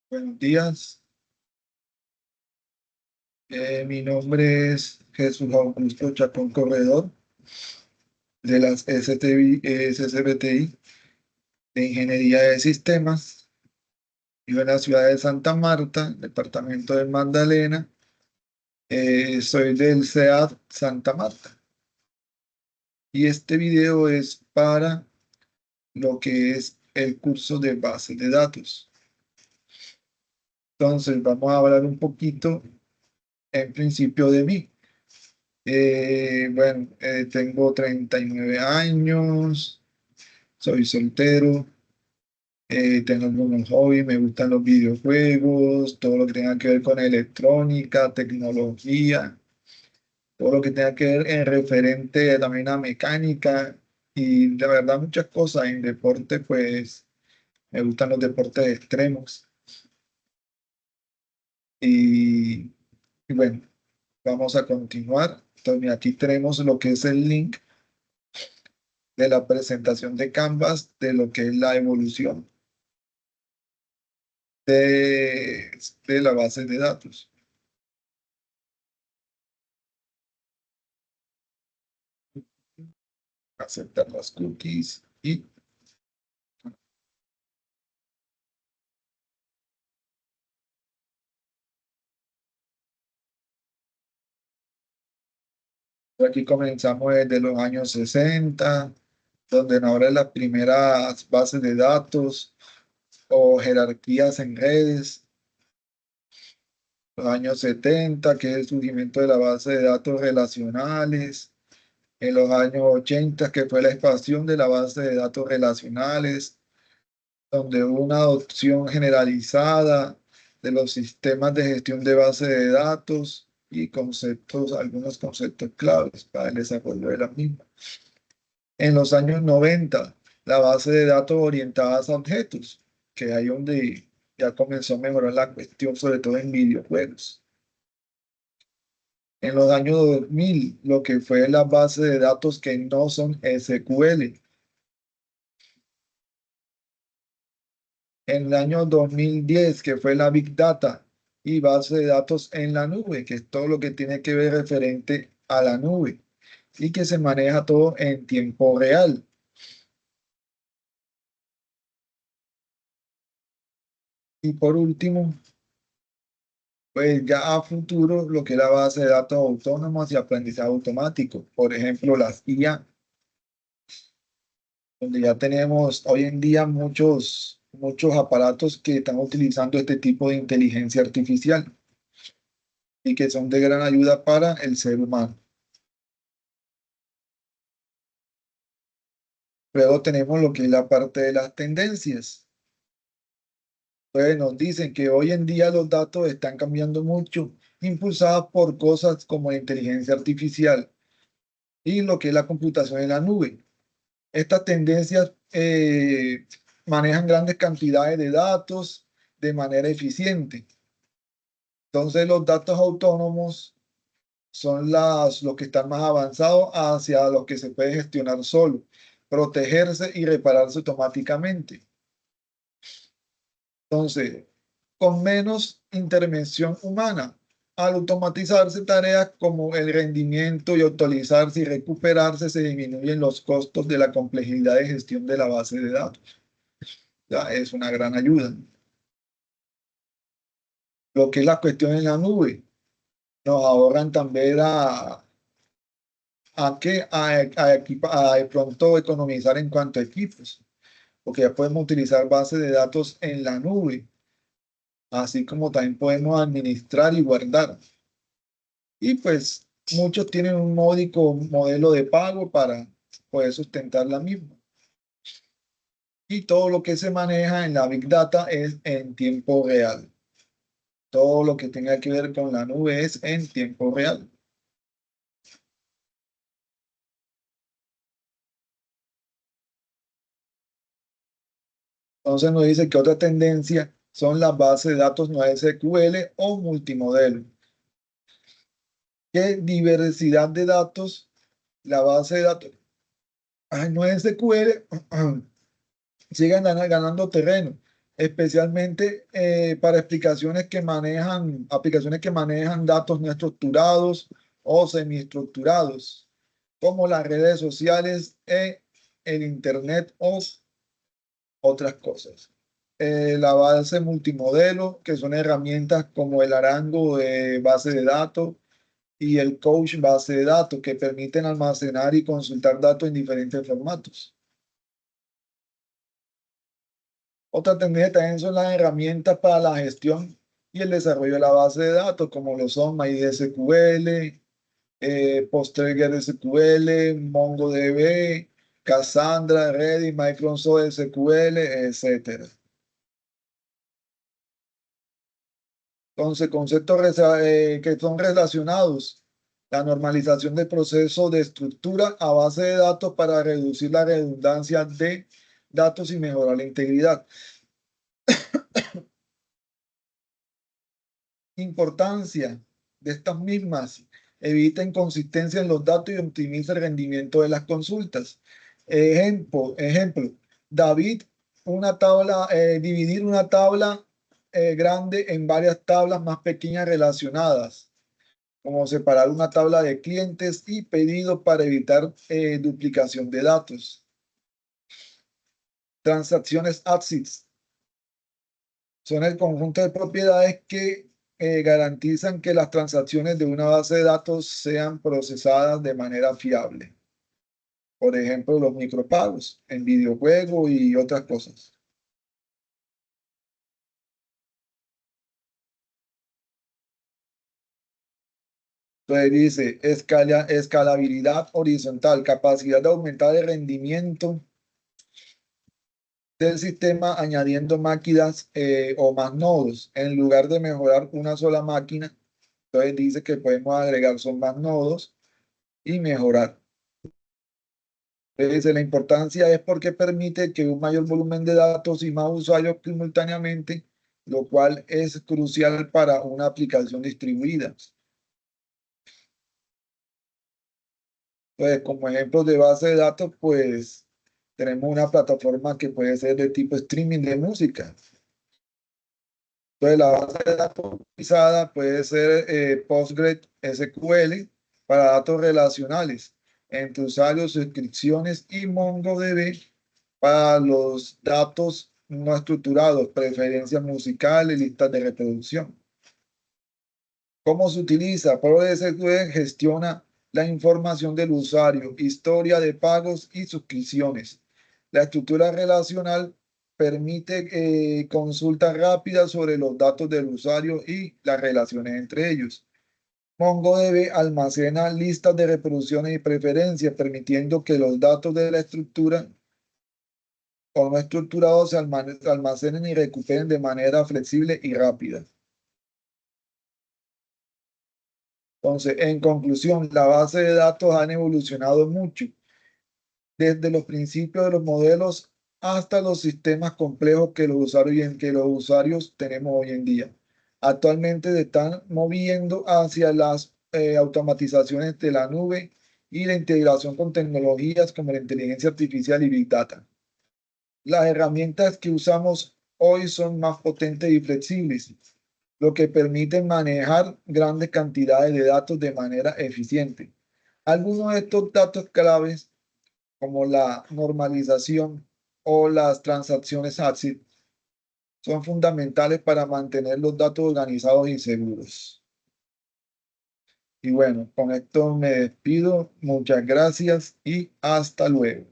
Buenos días. Mi nombre es Jesús Augusto Chacón Corredor de las SCBTI de Ingeniería de Sistemas. Vivo en la ciudad de Santa Marta, departamento de Magdalena. Soy del CEAD Santa Marta. Y este video es para lo que es el curso de base de datos. Entonces, vamos a hablar un poquito en principio de mí. Tengo 39 años, soy soltero, tengo algunos hobbies, me gustan los videojuegos, todo lo que tenga que ver con electrónica, tecnología, todo lo que tenga que ver en referente también a mecánica y de verdad muchas cosas en deporte, pues me gustan los deportes extremos y, y bueno, vamos a continuar. Entonces, mira, aquí tenemos lo que es el link de la presentación de Canvas de lo que es la evolución de, de la base de datos. Aceptar las cookies y aquí comenzamos desde los años 60, donde ahora las primeras bases de datos o jerarquías en redes. Los años 70, que es el surgimiento de la base de datos relacionales. En los años 80, que fue la expansión de la base de datos relacionales, donde hubo una adopción generalizada de los sistemas de gestión de base de datos y conceptos, algunos conceptos claves para el desarrollo de la misma. En los años 90, la base de datos orientadas a objetos, que ahí donde ya comenzó a mejorar la cuestión, sobre todo en videojuegos. En los años 2000, lo que fue la base de datos que no son SQL. En el año 2010, que fue la Big Data y base de datos en la nube, que es todo lo que tiene que ver referente a la nube y que se maneja todo en tiempo real. Y por último, pues ya a futuro, lo que es la base de datos autónomos y aprendizaje automático, por ejemplo, las IA, donde ya tenemos hoy en día muchos aparatos que están utilizando este tipo de inteligencia artificial y que son de gran ayuda para el ser humano. Luego tenemos lo que es la parte de las tendencias. Pues nos dicen que hoy en día los datos están cambiando mucho, impulsados por cosas como la inteligencia artificial y lo que es la computación en la nube. Estas tendencias manejan grandes cantidades de datos de manera eficiente. Entonces los datos autónomos son los que están más avanzados hacia los que se puede gestionar solo, protegerse y repararse automáticamente. Entonces, con menos intervención humana, al automatizarse tareas como el rendimiento y actualizarse y recuperarse, se disminuyen los costos de la complejidad de gestión de la base de datos. Ya es una gran ayuda. Lo que es la cuestión en la nube, nos ahorran también a de pronto economizar en cuanto a equipos, porque ya podemos utilizar bases de datos en la nube, así como también podemos administrar y guardar. Y pues muchos tienen un módico modelo de pago para poder sustentar la misma. Y todo lo que se maneja en la Big Data es en tiempo real. Todo lo que tenga que ver con la nube es en tiempo real. Entonces nos dice que otra tendencia son las bases de datos no SQL o multimodelo. ¿Qué diversidad de datos? La base de datos no SQL sigue ganando terreno, especialmente para aplicaciones que manejan datos no estructurados o semiestructurados, como las redes sociales, el Internet o otras cosas. La base multimodelo, que son herramientas como el Arango de base de datos y el Coach base de datos, que permiten almacenar y consultar datos en diferentes formatos. Otra tendencia también son las herramientas para la gestión y el desarrollo de la base de datos, como lo son MySQL, PostgreSQL, MongoDB, Cassandra, Redis, Microsoft SQL, etcétera. Entonces, que son relacionados. La normalización del proceso de estructura a base de datos para reducir la redundancia de datos y mejorar la integridad. Importancia de estas mismas. Evita inconsistencia en los datos y optimiza el rendimiento de las consultas. Ejemplo, David, dividir una tabla grande en varias tablas más pequeñas relacionadas, como separar una tabla de clientes y pedidos para evitar duplicación de datos. Transacciones ACIDs son el conjunto de propiedades que garantizan que las transacciones de una base de datos sean procesadas de manera fiable. Por ejemplo, los micropagos en videojuegos y otras cosas. Entonces dice escalabilidad horizontal, capacidad de aumentar el rendimiento del sistema añadiendo máquinas o más nodos en lugar de mejorar una sola máquina. Entonces dice que podemos agregar son más nodos y mejorar. Entonces, la importancia es porque permite que un mayor volumen de datos y más usuarios simultáneamente, lo cual es crucial para una aplicación distribuida. Entonces, como ejemplo de base de datos, pues tenemos una plataforma que puede ser de tipo streaming de música. Entonces, la base de datos utilizada puede ser PostgreSQL para datos relacionales entre usuarios, suscripciones y MongoDB para los datos no estructurados, preferencias musicales, listas de reproducción. ¿Cómo se utiliza? PostgreSQL gestiona la información del usuario, historia de pagos y suscripciones. La estructura relacional permite consultas rápidas sobre los datos del usuario y las relaciones entre ellos. MongoDB almacena listas de reproducciones y preferencias, permitiendo que los datos de la estructura o no estructurados se almacenen y recuperen de manera flexible y rápida. Entonces, en conclusión, la base de datos han evolucionado mucho, desde los principios de los modelos hasta los sistemas complejos que los usuarios tenemos hoy en día. Actualmente se están moviendo hacia las automatizaciones de la nube y la integración con tecnologías como la inteligencia artificial y Big Data. Las herramientas que usamos hoy son más potentes y flexibles, lo que permite manejar grandes cantidades de datos de manera eficiente. Algunos de estos datos claves, como la normalización o las transacciones ACID, son fundamentales para mantener los datos organizados y seguros. Y bueno, con esto me despido. Muchas gracias y hasta luego.